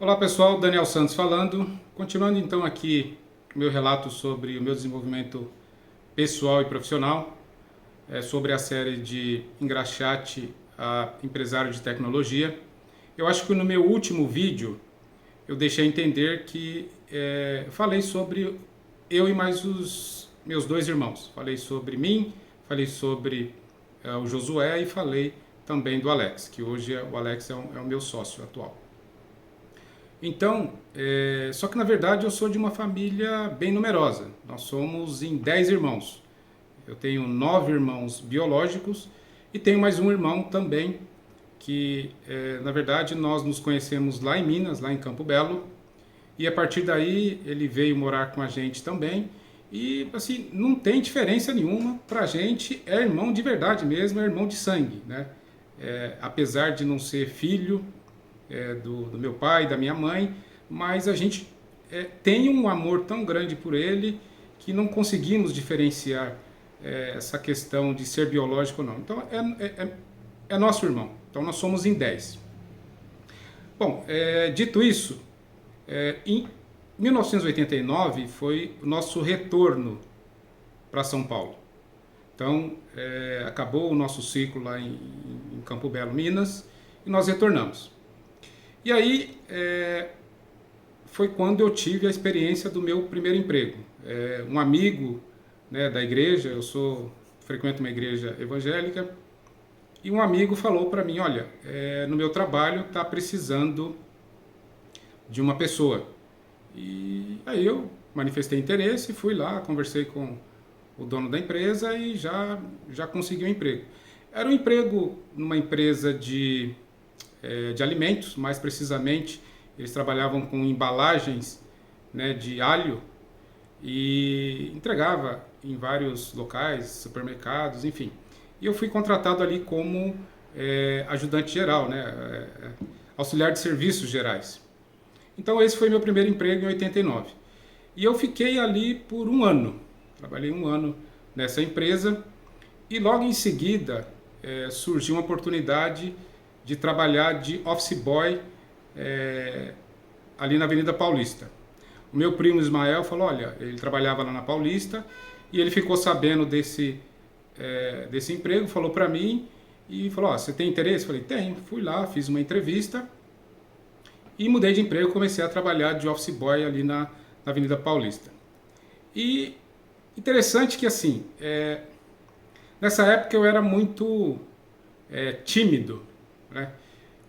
Olá pessoal, Daniel Santos falando. Continuando então aqui o meu relato sobre o meu desenvolvimento pessoal e profissional, sobre a série de Engraxate a empresário de tecnologia. Eu acho que no meu último vídeo eu deixei entender que falei sobre eu e mais os meus dois irmãos. Falei sobre mim, falei sobre o Josué e falei também do Alex, que hoje o Alex é o meu sócio atual. Então, só que na verdade eu sou de uma família bem numerosa. Nós somos em 10 irmãos. Eu tenho 9 irmãos biológicos e tenho mais um irmão também que, na verdade, nós nos conhecemos lá em Minas, lá em Campo Belo. E a partir daí ele veio morar com a gente também. E assim, não tem diferença nenhuma. Pra gente é irmão de verdade mesmo, é irmão de sangue, né? Apesar de não ser filho do meu pai, da minha mãe, mas a gente tem um amor tão grande por ele que não conseguimos diferenciar essa questão de ser biológico ou não. Então é nosso irmão, então nós somos em 10. Bom, dito isso, em 1989 foi o nosso retorno para São Paulo. Então acabou o nosso ciclo lá em Campo Belo, Minas, e nós retornamos. E aí foi quando eu tive a experiência do meu primeiro emprego. Um amigo, né, da igreja, frequento uma igreja evangélica, e um amigo falou para mim, olha, no meu trabalho está precisando de uma pessoa. E aí eu manifestei interesse, fui lá, conversei com o dono da empresa e já consegui um emprego. Era um emprego numa empresa de alimentos, mais precisamente, eles trabalhavam com embalagens, né, de alho e entregava em vários locais, supermercados, enfim. E eu fui contratado ali como ajudante geral, né, auxiliar de serviços gerais. Então esse foi meu primeiro emprego em 89. E eu fiquei ali por um ano, trabalhei um ano nessa empresa e logo em seguida surgiu uma oportunidade de trabalhar de office boy ali na Avenida Paulista. O meu primo Ismael falou, olha, ele trabalhava lá na Paulista e ele ficou sabendo desse emprego, falou para mim e falou, ó, você tem interesse? Eu falei, tenho. Fui lá, fiz uma entrevista e mudei de emprego, comecei a trabalhar de office boy ali na Avenida Paulista. E interessante que assim, nessa época eu era muito tímido, né?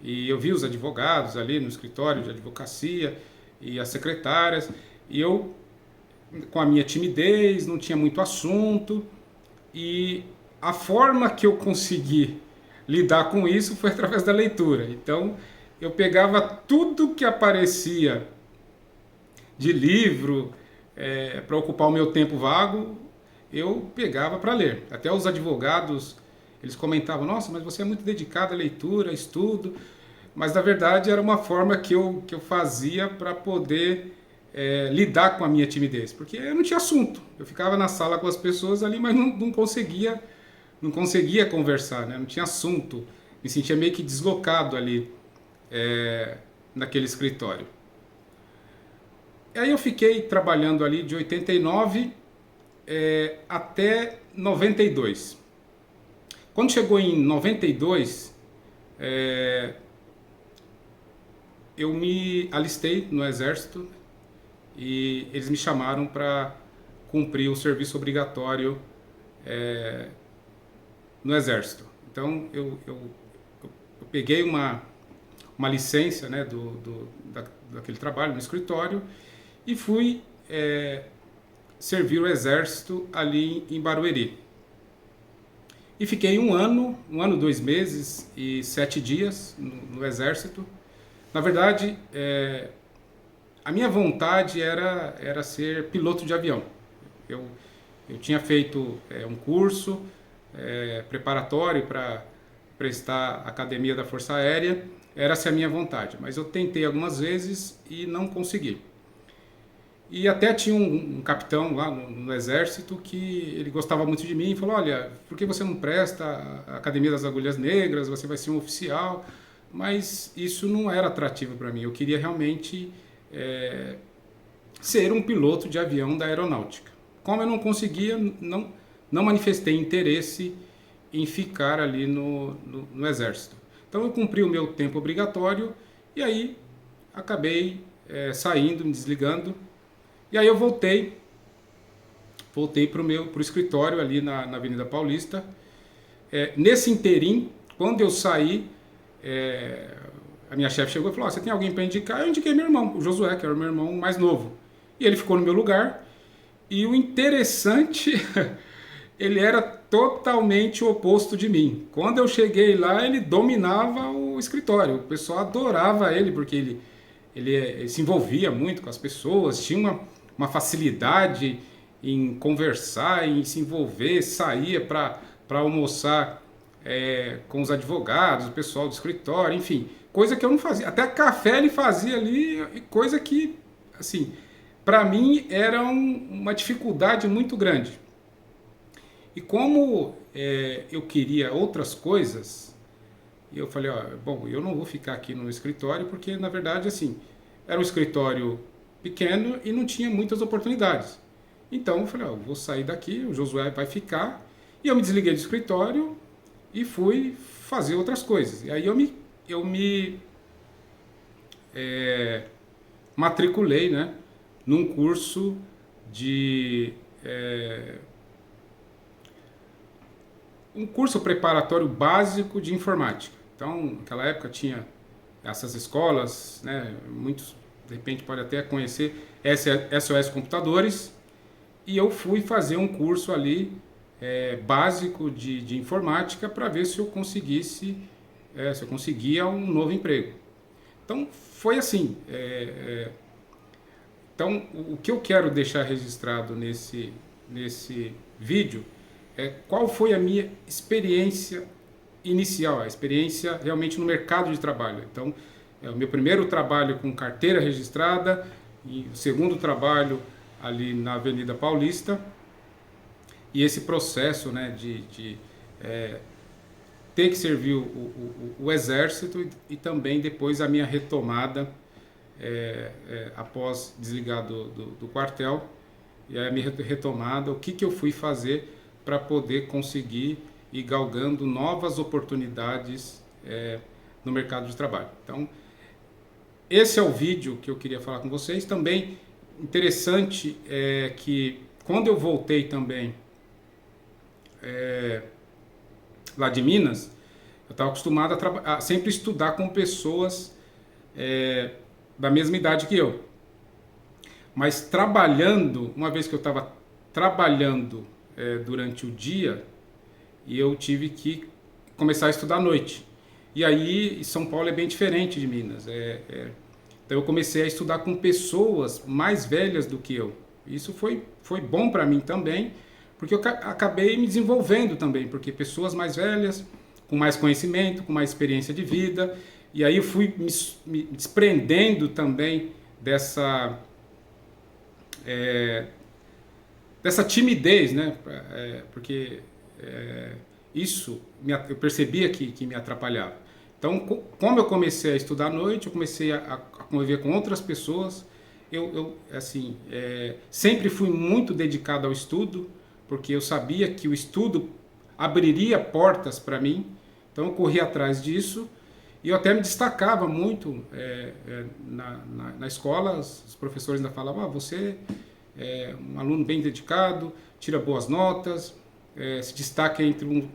E eu vi os advogados ali no escritório de advocacia e as secretárias, e eu, com a minha timidez, não tinha muito assunto, e a forma que eu consegui lidar com isso foi através da leitura. Então, eu pegava tudo que aparecia de livro para ocupar o meu tempo vago, eu pegava para ler. Até os advogados, eles comentavam, nossa, mas você é muito dedicado à leitura, a estudo, mas na verdade era uma forma que eu fazia para poder lidar com a minha timidez, porque eu não tinha assunto, eu ficava na sala com as pessoas ali, mas não conseguia conversar, né? Não tinha assunto, me sentia meio que deslocado ali naquele escritório. E aí eu fiquei trabalhando ali de 89 até 92. Quando chegou em 92, eu me alistei no exército e eles me chamaram para cumprir o serviço obrigatório no exército. Então eu peguei uma licença, né, daquele trabalho no escritório e fui servir o exército ali em Barueri. E fiquei um ano, 2 meses e 7 dias no exército. Na verdade, a minha vontade era ser piloto de avião. Eu tinha feito um curso preparatório para prestar a Academia da Força Aérea, era essa a minha vontade, mas eu tentei algumas vezes e não consegui. E até tinha um capitão lá no exército que ele gostava muito de mim e falou, olha, por que você não presta a Academia das Agulhas Negras, você vai ser um oficial? mas isso não era atrativo para mim. Eu queria realmente ser um piloto de avião da aeronáutica. Como eu não conseguia, não manifestei interesse em ficar ali no Exército. Então eu cumpri o meu tempo obrigatório e aí acabei saindo, me desligando. E aí eu voltei para o escritório ali na Avenida Paulista. Nesse interim, quando eu saí, a minha chefe chegou e falou: você tem alguém para indicar? Eu indiquei meu irmão, o Josué, que era o meu irmão mais novo. E ele ficou no meu lugar. E o interessante, ele era totalmente o oposto de mim. Quando eu cheguei lá, ele dominava o escritório. O pessoal adorava ele, porque ele se envolvia muito com as pessoas, tinha uma facilidade em conversar, em se envolver, saía para almoçar com os advogados, o pessoal do escritório, enfim, coisa que eu não fazia. Até café ele fazia ali, coisa que, assim, para mim era uma dificuldade muito grande. E como eu queria outras coisas, eu falei, bom, eu não vou ficar aqui no escritório, porque na verdade, assim, era um escritório pequeno e não tinha muitas oportunidades. Então eu falei, eu vou sair daqui, o Josué vai ficar, e eu me desliguei do escritório e fui fazer outras coisas. E aí eu me matriculei, né, num curso de um curso preparatório básico de informática. Então, naquela época tinha essas escolas, né, muitos de repente podem até conhecer SOS Computadores, e eu fui fazer um curso ali básico de informática para ver se eu conseguisse, se eu conseguia um novo emprego. Então foi assim. Então o que eu quero deixar registrado nesse vídeo é qual foi a minha experiência inicial, a experiência realmente no mercado de trabalho. Então, o meu primeiro trabalho com carteira registrada e o segundo trabalho ali na Avenida Paulista, e esse processo, né, de ter que servir o Exército e também depois a minha retomada após desligar do quartel, e a minha retomada, o que eu fui fazer para poder conseguir ir galgando novas oportunidades no mercado de trabalho. Então, esse é o vídeo que eu queria falar com vocês. Também interessante é que quando eu voltei também lá de Minas, eu estava acostumado a sempre estudar com pessoas da mesma idade que eu. Mas trabalhando, uma vez que eu estava trabalhando durante o dia, e eu tive que começar a estudar à noite. E aí, São Paulo é bem diferente de Minas. Então eu comecei a estudar com pessoas mais velhas do que eu. Isso foi bom para mim também, porque eu acabei me desenvolvendo também, porque pessoas mais velhas, com mais conhecimento, com mais experiência de vida, e aí eu fui me desprendendo também dessa timidez, né? Porque isso eu percebia que me atrapalhava. Então, como eu comecei a estudar à noite, eu comecei a conviver com outras pessoas. Eu assim, sempre fui muito dedicado ao estudo, porque eu sabia que o estudo abriria portas para mim. Então, eu corri atrás disso. E eu até me destacava muito na escola. Os professores ainda falavam, você é um aluno bem dedicado, tira boas notas, se destaca entre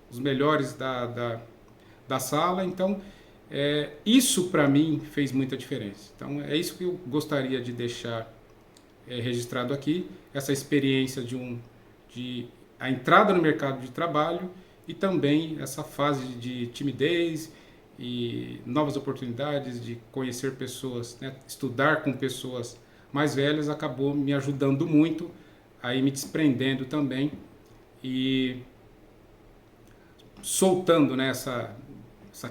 os melhores da sala. Então, isso para mim fez muita diferença. Então, é isso que eu gostaria de deixar registrado aqui, essa experiência de a entrada no mercado de trabalho e também essa fase de timidez e novas oportunidades de conhecer pessoas, né? Estudar com pessoas mais velhas acabou me ajudando muito, aí me desprendendo também e soltando, né, essa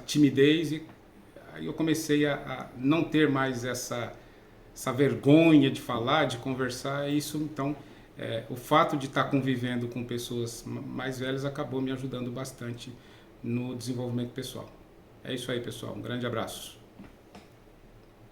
timidez, e aí eu comecei a não ter mais essa vergonha de falar, de conversar. Isso, então, o fato de estar convivendo com pessoas mais velhas acabou me ajudando bastante no desenvolvimento pessoal. É isso aí, pessoal. Um grande abraço.